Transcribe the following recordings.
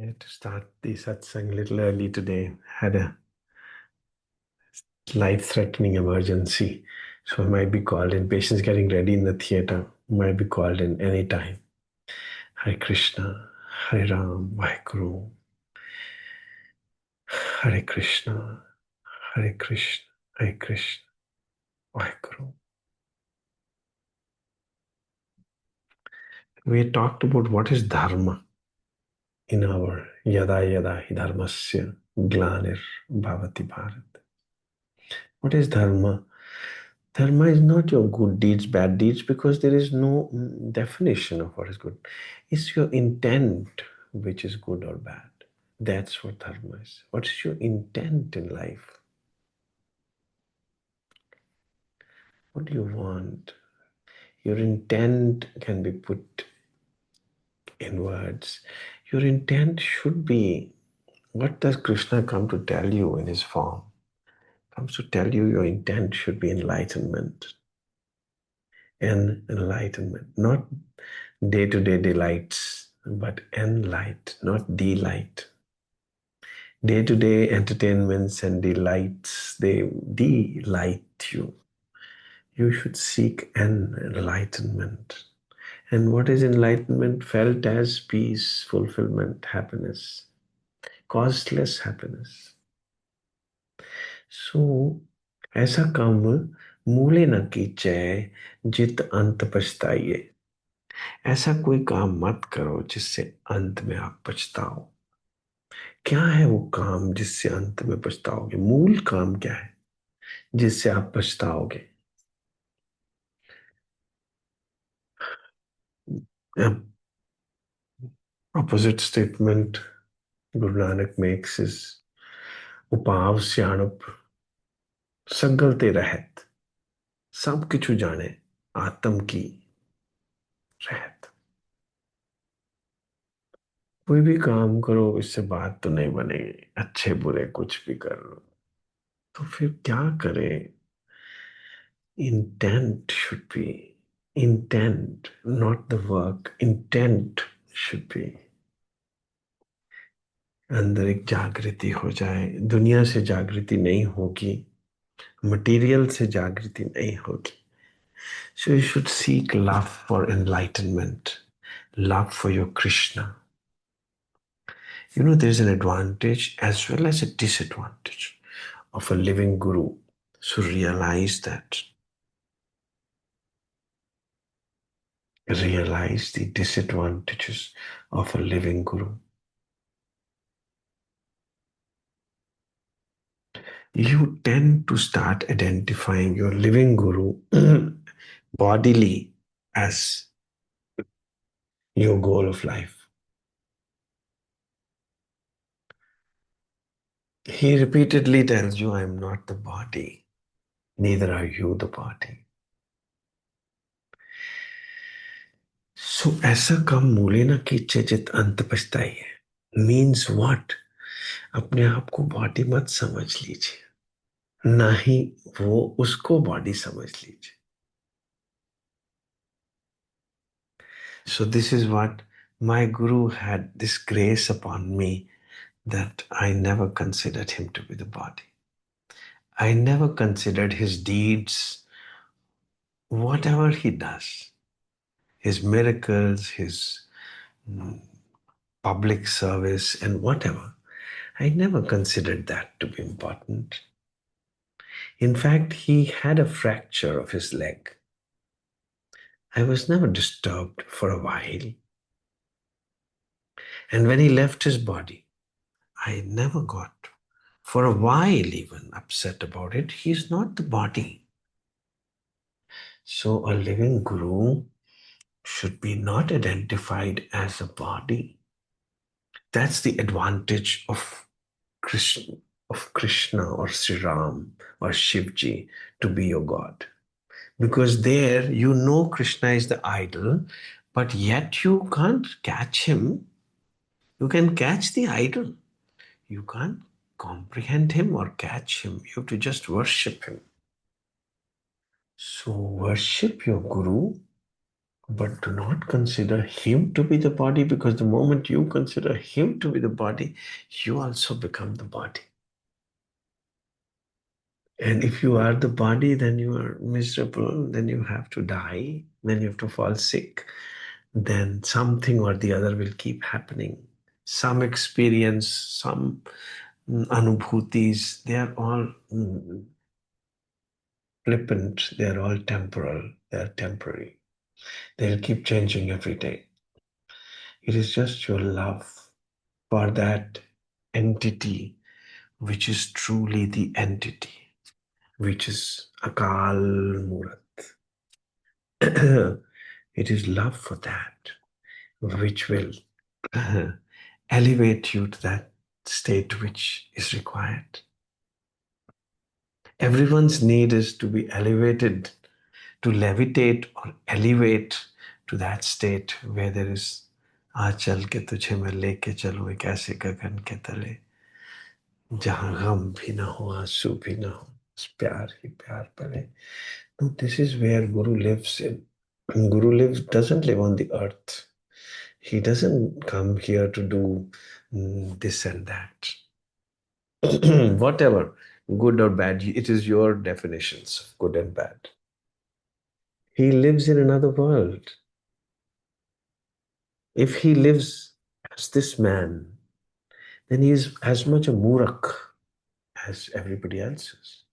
I had to start the satsang a little early today. Had a life-threatening emergency, so I might be called in. Patients getting ready in the theater. Might be called in any time. Hare Krishna, Hare Ram, Vaheguru, Hare Krishna, Hare Krishna, Hare Krishna, Vaheguru. We talked about what is dharma in our Yada Yada Hi Dharmasya Glanir Bhavati Bharat. What is dharma? Dharma is not your good deeds, bad deeds, because there is no definition of what is good. It's your intent which is good or bad. That's what dharma is. What is your intent in life? What do you want? Your intent can be put in words. Your intent should be, what does Krishna come to tell you in his form? Comes to tell you your intent should be enlightenment. And enlightenment, not day-to-day delights, but enlight, not delight. Day-to-day entertainments and delights, they delight you. You should seek an enlightenment. And what is enlightenment? Felt as peace, fulfillment, happiness, costless happiness. So, ऐसा काम मूले न कीजिए जित अंत पछताइए. ऐसा कोई काम मत करो जिससे अंत में आप पछताओ. क्या है वो काम जिससे अंत में पछताओगे? मूल काम क्या है जिससे आप पछताओगे? Opposite statement Guru Nanak makes is उपाव स्याणुप संगलते रहत सब किछु जाने आत्म की रहत. कोई भी काम करो इससे बात तो नहीं बनेगी. अच्छे बुरे कुछ भी कर लो तो फिर क्या करें? Intent should be intent, not the work. Intent should be. अंदर एक जागृति हो जाए. दुनिया से जागृति नहीं होगी, मटेरियल से जागृति नहीं होगी. So you should seek love for enlightenment, love for your Krishna. You know, there's an advantage as well as a disadvantage of a living guru. So realize that. Realize the disadvantages of a living guru. You tend to start identifying your living guru bodily as your goal of life. He repeatedly tells you, I am not the body, neither are you the body. So ऐसा काम मूले ना कीजिए जित अंत पछताइए. Means what? अपने आप को बॉडी मत समझ लीजिए, ना ही वो उसको बॉडी समझ लीजिए. So this is what my guru had this grace upon me, that I never considered him to be the body. I never considered his deeds, whatever he does, his miracles, his public service, and whatever. I never considered that to be important. In fact, he had a fracture of his leg. I was never disturbed for a while. And when he left his body, I never got, for a while even, upset about it. He's not the body. So a living guru should be not identified as a body. That's the advantage of Krishna or Sri Ram or Shivji to be your God. Because there you know Krishna is the idol, but yet you can't catch him. You can catch the idol. You can't comprehend him or catch him. You have to just worship him. So worship your guru But do not consider him to be the body, because the moment you consider him to be the body, you also become the body. And if you are the body, then you are miserable, then you have to die, then you have to fall sick, then something or the other will keep happening. Some experience, some anubhutis, they are all flippant, they are all temporal, they are temporary. They'll keep changing every day. It is just your love for that entity, which is truly the entity, which is Akal Murat. It is love for that, which will elevate you to that state which is required. Everyone's need is to be elevated, to levitate or elevate to that state where there is चल के तुझे मैं लेके चलूं एक ऐसे गगन के तले जहां गम भी ना हो आंसू भी ना हो बस प्यार ही प्यार पले. No, this is where Guru lives in. Guru lives doesn't live on the earth. He doesn't come here to do this and that. Whatever, good or bad, it is your definitions of good and bad. He lives in another world. If he lives as this man, then he is as much a murak as everybody else is.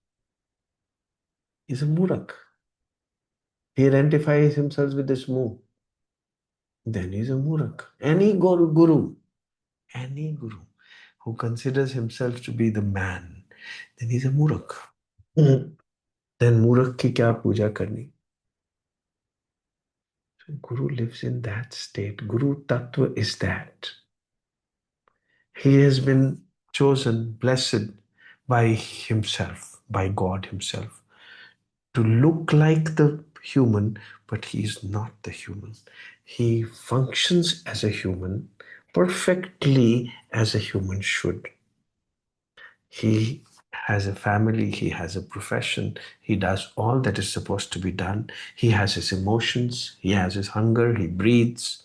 He's a murak. He identifies himself with this mu. Then he's a murak. Any guru who considers himself to be the man, then he's a murak. Mhm. Then murak ki kya puja karni? So Guru lives in that state. Guru Tattva is that. He has been chosen, blessed by himself, by God himself, to look like the human, but he is not the human. He functions as a human perfectly as a human should. He has a family, he has a profession, he does all that is supposed to be done. He has his emotions, he has his hunger, he breathes.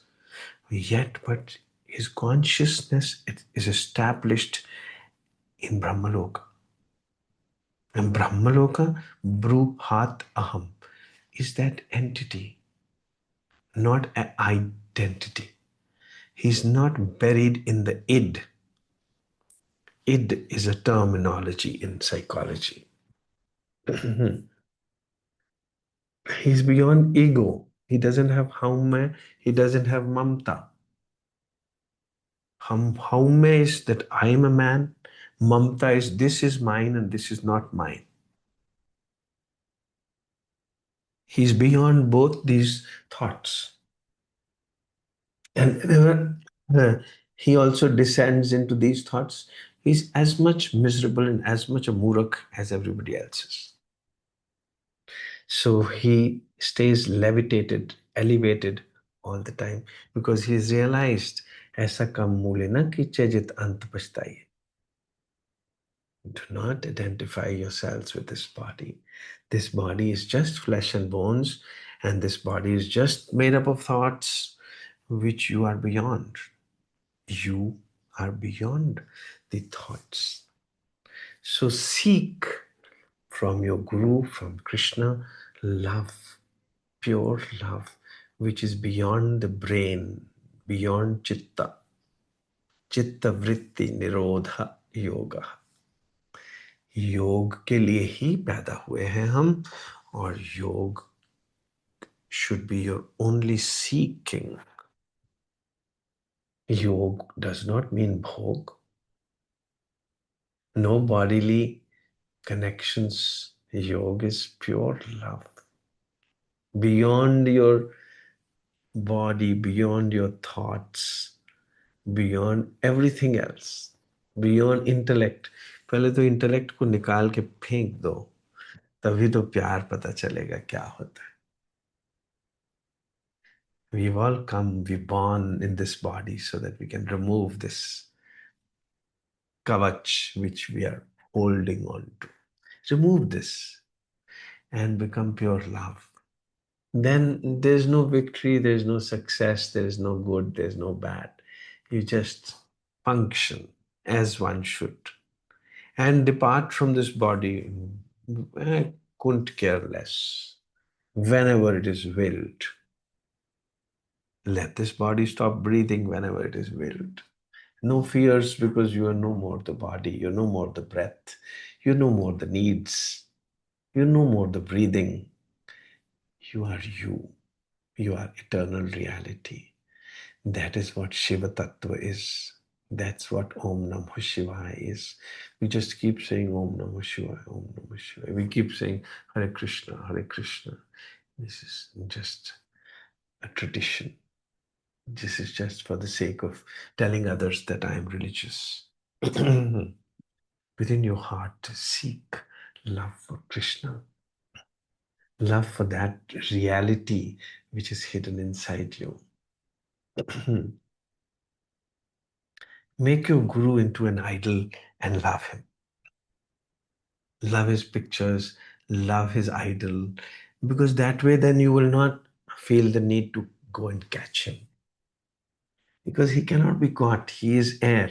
Yet, but his consciousness is established in Brahmaloka. And Brahmaloka, Bruhat Aham, is that entity, not an identity. He's not buried in the id. Id is a terminology in psychology. He's beyond ego. He doesn't have haume, he doesn't have mamta. Haume is that I am a man. Mamta is this is mine and this is not mine. He's beyond both these thoughts. And whenever he also descends into these thoughts, he's as much miserable and as much a murak as everybody else is. So he stays levitated, elevated all the time because he's realized ऐसा कम मूल्य न कीजिए जित अंत पछताइए. Do not identify yourselves with this body. This body is just flesh and bones, and this body is just made up of thoughts which you are beyond. You are beyond the thoughts. So seek from your Guru, from Krishna, love, pure love, which is beyond the brain, beyond chitta. Chitta vritti nirodha yoga. योग के लिए ही पैदा हुए हैं हम और योग should be your only seeking. Yog does not mean bhog. No bodily connections. Yoga is pure love. Beyond your body, beyond your thoughts, beyond everything else, beyond intellect. पहले तो इंटेलेक्ट को निकाल के फेंक दो तभी तो प्यार पता चलेगा क्या होता है. We've all come, we born in this body so that we can remove this kavach which we are holding on to. Remove this and become pure love. then there's no victory, there's no success, there's no good, there's no bad. You just function as one should and depart from this body. I couldn't care less. Whenever it is willed, let this body stop breathing whenever it is willed. No fears because you are no more the body, you're no more the breath, you're no more the needs, you're no more the breathing. You are you. You are eternal reality. That is what Shiva Tattva is. That's what Om Namah Shivaya is. We just keep saying Om Namah Shivaya, Om Namah Shivaya. We keep saying Hare Krishna, Hare Krishna. This is just a tradition. This is just for the sake of telling others that I am religious. Within your heart, seek love for Krishna, love for that reality which is hidden inside you. Make your guru into an idol and love him. Love his pictures, love his idol, because that way then you will not feel the need to go and catch him. Because he cannot be caught, he is air.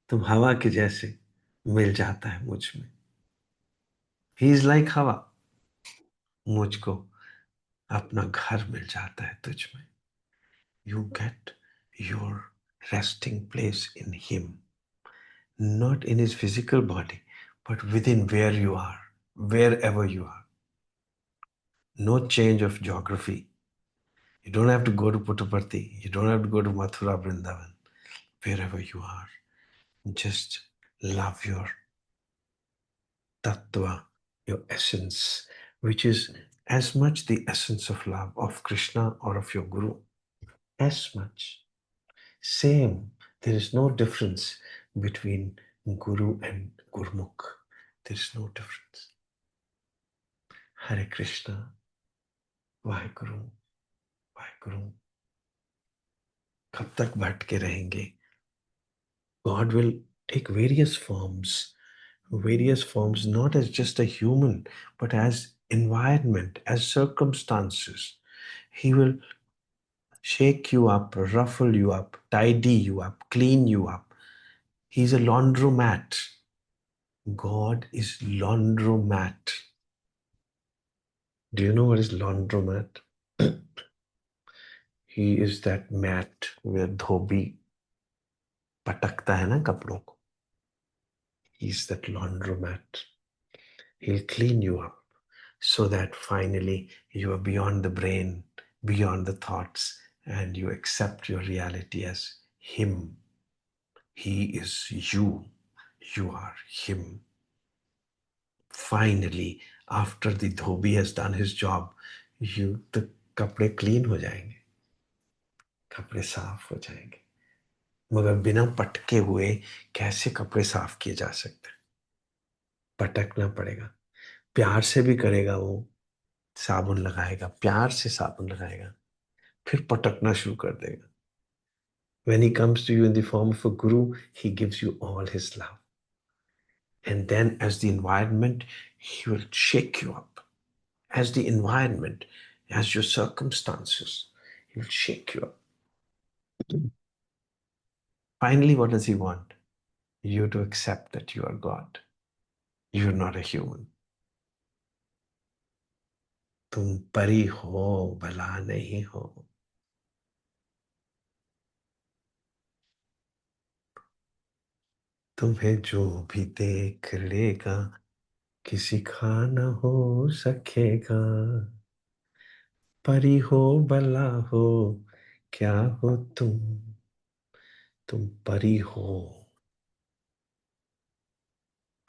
तुम हवा के जैसे मिल जाता है मुझ में. He is like हवा. मुझको अपना घर मिल जाता है तुझ में. You get your resting place in him, not in his physical body, but within where you are, wherever you are. No change of geography. You don't have to go to Puttaparthi. You don't have to go to Mathura, Vrindavan. Wherever you are, just love your tattva, your essence, which is as much the essence of love of Krishna or of your Guru. As much. Same. There is no difference between Guru and Gurmukh. There is no difference. Hare Krishna. Vaheguru. Vaheguru. कब तक भटके रहेंगे? God will take various forms, not as just a human, but as environment, as circumstances. He will shake you up, ruffle you up, tidy you up, clean you up. He's a laundromat. God is laundromat. Do you know what is laundromat? He is that mat where dhobi patakta hai na kapdon ko. He's that laundromat. He'll clean you up so that finally you are beyond the brain, beyond the thoughts, and you accept your reality as Him. He is you. You are Him. Finally, after the dhobi has done his job, the कपड़े clean हो जाएंगे, कपड़े साफ हो जाएंगे. मगर बिना पटके हुए कैसे कपड़े साफ किए जा सकते हैं? पटकना पड़ेगा. प्यार से भी करेगा वो, साबुन लगाएगा, प्यार से साबुन लगाएगा, फिर पटकना शुरू कर देगा. When he comes to you in the form of a guru, he gives you all his love. And then as the environment, he will shake you up. As the environment, as your circumstances, he will shake you up. Finally, what does he want? You to accept that you are God. You're not a human. तुम परी हो, भला नहीं हो. तुम्हें जो भी देख लेगा, किसी का न हो सकेगा. परी हो, भला हो, क्या हो तुम परी हो.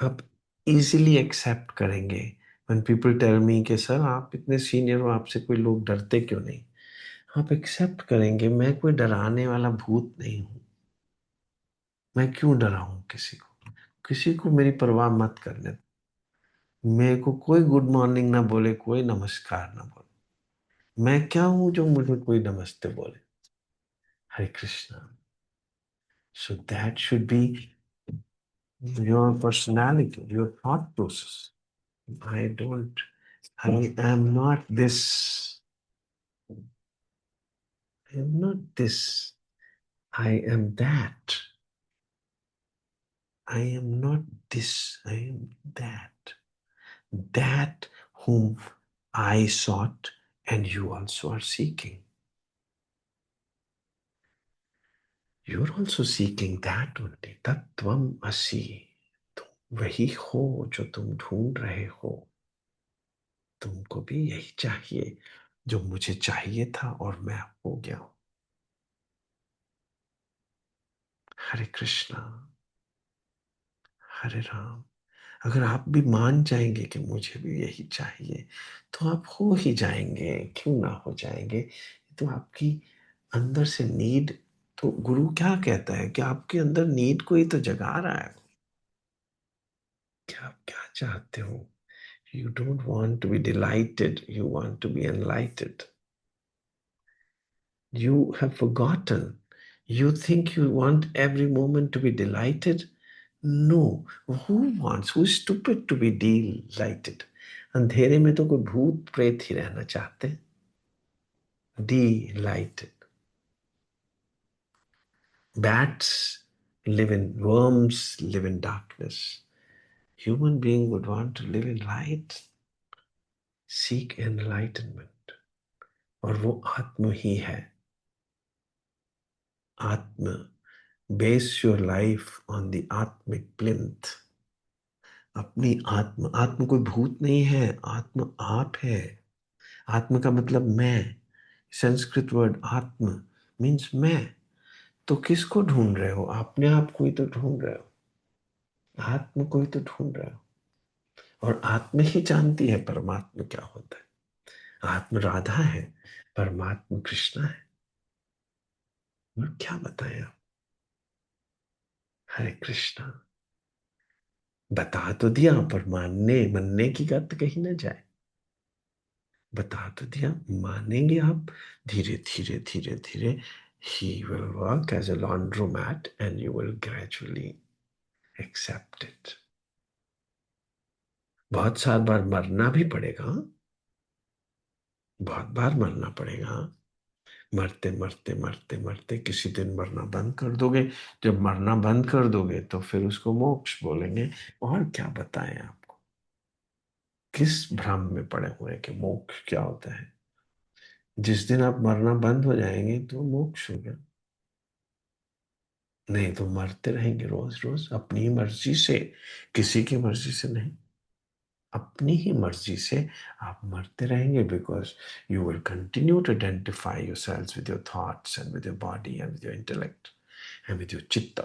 आप इजीली एक्सेप्ट करेंगे. When people tell me कि सर आप इतने सीनियर हो, आपसे कोई लोग डरते क्यों नहीं? आप एक्सेप्ट करेंगे मैं कोई डराने वाला भूत नहीं हूं. मैं क्यों डराऊं किसी को? किसी को मेरी परवाह मत करने दो. मेरे को कोई गुड मॉर्निंग ना बोले, कोई नमस्कार ना बोले. मैं क्या हूं जो मुझे कोई नमस्ते बोले? हरे Krishna. So that should be your personality, your thought process. I am not this. I am not this. I am that. I am not this. I am that. That whom I sought and you also are seeking. You're also seeking that only. Tattvam asi. तुम वही हो जो तुम ढूंढ रहे हो. तुमको भी यही चाहिए जो मुझे चाहिए था और मैं हो गया हूं. हरे कृष्णा. हरे राम. अगर आप भी मान जाएंगे कि मुझे भी यही चाहिए तो आप हो ही जाएंगे. क्यों ना हो जाएंगे. तो आपकी अंदर से नीड. तो गुरु क्या कहता है कि आपके अंदर नीड को ही तो जगा रहा है. क्या आप क्या चाहते हो. You don't want to be delighted. You want to be enlightened. You have forgotten. You think you want every moment to be delighted? No. Who wants? Who is stupid to be delighted? अंधेरे में तो कोई भूत प्रेत ही रहना चाहते. Delighted. Bats live in worms, live in darkness. Human being would want to live in light, seek enlightenment. और वो आत्म ही है. आत्म. Base your life on the atmic plinth. अपनी आत्म. आत्म कोई भूत नहीं है. आत्म आप है. आत्म का मतलब मैं. संस्कृत वर्ड आत्म मीन्स मैं. तो किसको ढूंढ रहे हो. अपने आप को ही तो ढूंढ रहे हो. आत्म को ही तो ढूंढ रहे हो. और आत्म ही जानती है परमात्मा क्या होता है. आत्म राधा है. परमात्मा कृष्णा है. और क्या बताएं आप. हरे कृष्णा. बता तो दिया पर मानने मनने की बात कही ना जाए. बता तो दिया. मानेंगे आप. धीरे धीरे धीरे धीरे. He will work as a laundromat and you will gradually accept it. बहुत सार बार मरना भी पड़ेगा. बहुत बार मरना पड़ेगा. मरते मरते मरते मरते किसी दिन मरना बंद कर दोगे. जब मरना बंद कर दोगे तो फिर उसको मोक्ष बोलेंगे. और क्या बताएं आपको. किस भ्रम में पड़े हुए हैं कि मोक्ष क्या होता है. जिस दिन आप मरना बंद हो जाएंगे तो मोक्ष हो गया. नहीं तो मरते रहेंगे रोज रोज अपनी ही मर्जी से. किसी की मर्जी से नहीं. अपनी ही मर्जी से आप मरते रहेंगे. Because you will continue to identify your selves with your thoughts and with your body and with your intellect and with your chitta.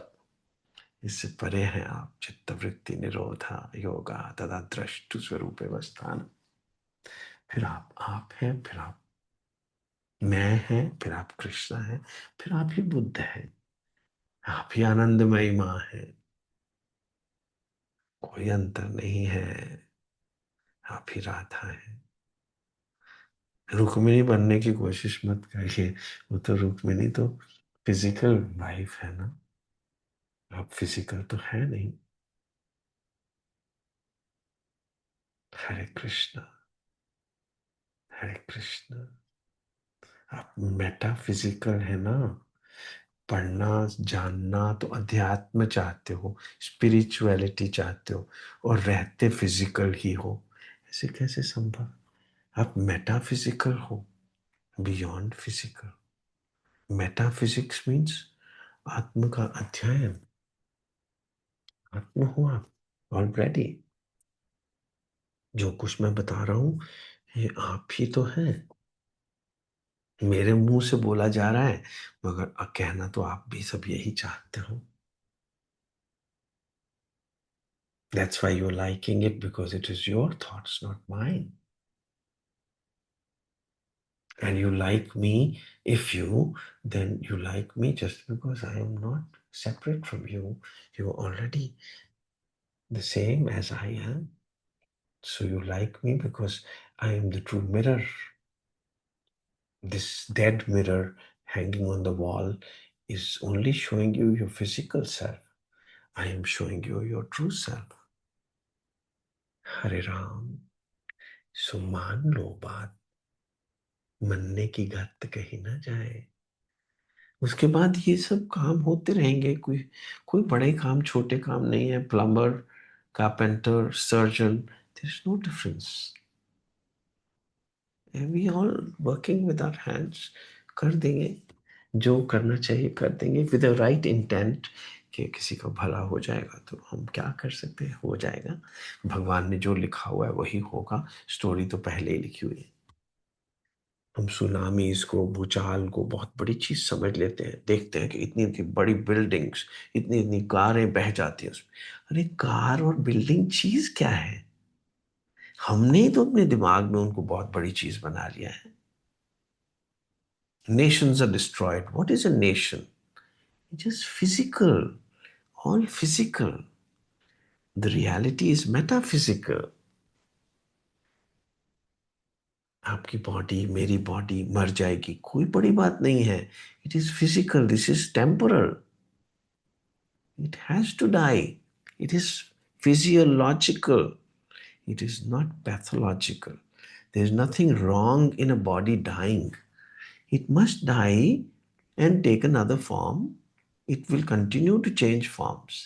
इससे परे हैं आप. चित्त वृत्ति निरोधा योगा तदा द्रष्टु स्वरूप अवस्थान. फिर आप हैं. फिर आप मैं हैं. फिर आप कृष्ण हैं. फिर आप ही बुद्ध हैं. आप ही आनंदमयी माँ है. कोई अंतर नहीं है. आप ही राधा है. रुक्मिणी बनने की कोशिश मत करिए. वो तो रुक्मिणी तो फिजिकल वाइफ है ना. आप फिजिकल तो है नहीं. हरे कृष्णा. हरे कृष्णा. आप मेटाफिजिकल है ना. पढ़ना जानना तो अध्यात्म चाहते हो. स्पिरिचुअलिटी चाहते हो. और रहते फिजिकल ही हो. ऐसे कैसे संभव. आप मेटाफिजिकल हो. Beyond physical. मेटाफिजिक्स मीन्स आत्म का अध्ययन. आत्म हो आप ऑलरेडी. जो कुछ मैं बता रहा हूं ये आप ही तो है. मेरे मुंह से बोला जा रहा है मगर कहना तो आप भी सब यही चाहते हो. That's why you're liking it because it is your thoughts, not mine. And you like me. If you, then you like me just because I am not separate from you. You're already the same as I am. So you like me because I am the true mirror. This dead mirror hanging on the wall is only showing you your physical self. I am showing you your true self. Hare Ram. So मान लो बात. मनने की गत कही ना जाए. उसके बाद ये सब काम होते रहेंगे। कोई कोई बड़े काम छोटे काम नहीं है। Plumber, carpenter, surgeon, there is no difference. We all working with our hands. कर देंगे जो करना चाहिए, कर देंगे विद द राइट इंटेंट कि किसी का भला हो जाएगा। तो हम क्या कर सकते हैं, हो जाएगा। भगवान ने जो लिखा हुआ है वही होगा। स्टोरी तो पहले ही लिखी हुई है। हम सुनामीज को, भूचाल को बहुत बड़ी चीज समझ लेते हैं। देखते हैं कि इतनी इतनी बड़ी बिल्डिंग्स, इतनी इतनी कारें बह जाती हैं उसमें। अरे कार और बिल्डिंग चीज क्या है? हमने ही तो अपने दिमाग में उनको बहुत बड़ी चीज बना लिया है। Nations are destroyed. What is a nation? It is physical, all physical. The reality is metaphysical. आपकी बॉडी, मेरी बॉडी मर जाएगी, कोई बड़ी बात नहीं है। It is physical, this is temporal. It has to die. It is physiological. It is not pathological. There is nothing wrong in a body dying. It must die and take another form. It will continue to change forms.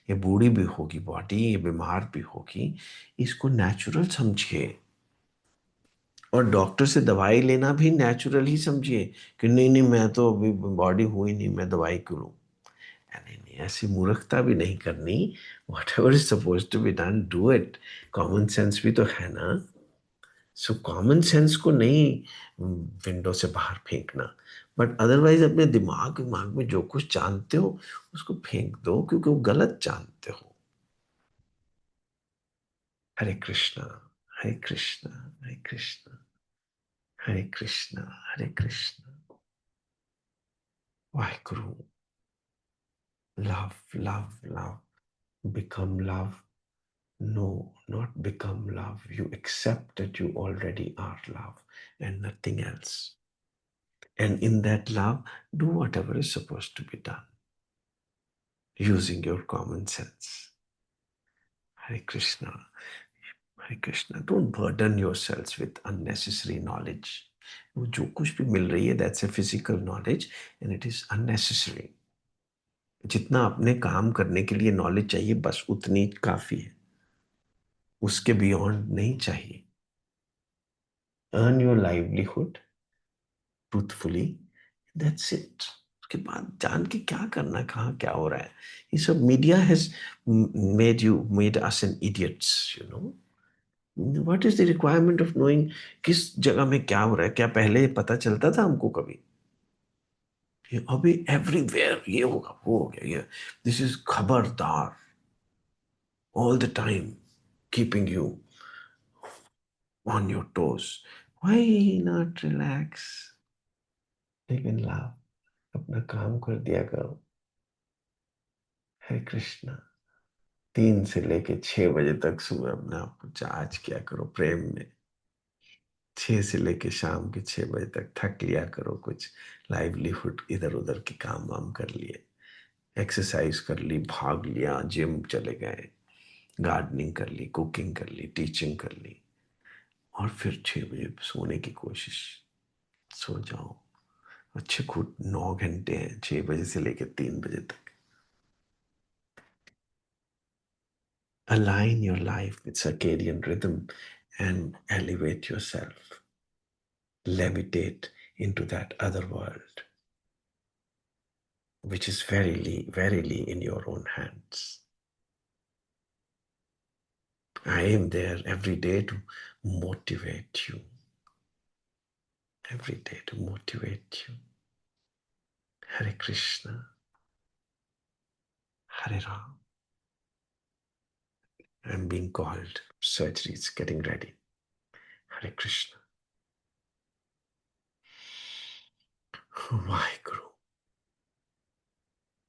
ये बूढ़ी भी होगी body, ये बीमार भी होगी। इसको natural समझिए। और डॉक्टर से दवाई लेना भी नेचुरल ही समझिए कि नहीं नहीं, मैं तो अभी बॉडी हुई नहीं, मैं दवाई क्यों लूं। नहीं नहीं, ऐसी मूर्खता भी नहीं करनी। Whatever is suppose to be done, do it. Common sense भी तो है ना। सो कॉमन सेंस को नहीं विंडो से बाहर फेंकना, बट अदरवाइज अपने दिमाग दिमाग में जो कुछ जानते हो उसको फेंक दो, क्योंकि वो गलत जानते हो। Hare Krishna, Hare Krishna, Hare Krishna, Hare Krishna, Hare Krishna. Waheguru. Love, love, love, become love. No, not become love. You accept that you already are love and nothing else. And in that love, do whatever is supposed to be done using your common sense. Hare Krishna. Hare Krishna. Don't burden yourselves with unnecessary knowledge. वो जो कुछ भी मिल रही है, that's a physical knowledge and it is unnecessary. जितना अपने काम करने के लिए नॉलेज चाहिए बस उतनी काफी है, उसके बियॉन्ड नहीं चाहिए। Earn your livelihood truthfully, that's it. उसके बाद जान के क्या करना, कहाँ क्या हो रहा है। ये सब media has made us an idiots, you know. What is the requirement of knowing किस जगह में क्या हो रहा है? क्या पहले पता चलता था हमको कभी? ये अभी एवरीवेयर ये होगा, वो हो गया, ये दिस इज खबरदार, all the time keeping you on your toes. Why not relax, लेकिन लाभ अपना काम कर दिया करो। हरे कृष्णा। 3 से लेके 6 बजे तक सुबह अपने आप को चार्ज किया करो प्रेम में। 6 से लेके शाम के 6 बजे तक थक लिया करो, कुछ लाइवलीहुड इधर उधर के काम वाम कर लिए, एक्सरसाइज कर ली, भाग लिया, जिम चले गए, गार्डनिंग कर ली, कुकिंग कर ली, टीचिंग कर ली, और फिर 6 बजे सोने की कोशिश। सो जाओ। अच्छे खुद 9 घंटे हैं, 6 बजे से लेके 3 बजे तक। Align your life with circadian rhythm and elevate yourself. Levitate into that other world, which is verily, verily in your own hands. I am there every day to motivate you. Every day to motivate you. Hare Krishna. Hare Ram. I'm being called. Surgery is getting ready. Hare Krishna. Oh my Guru.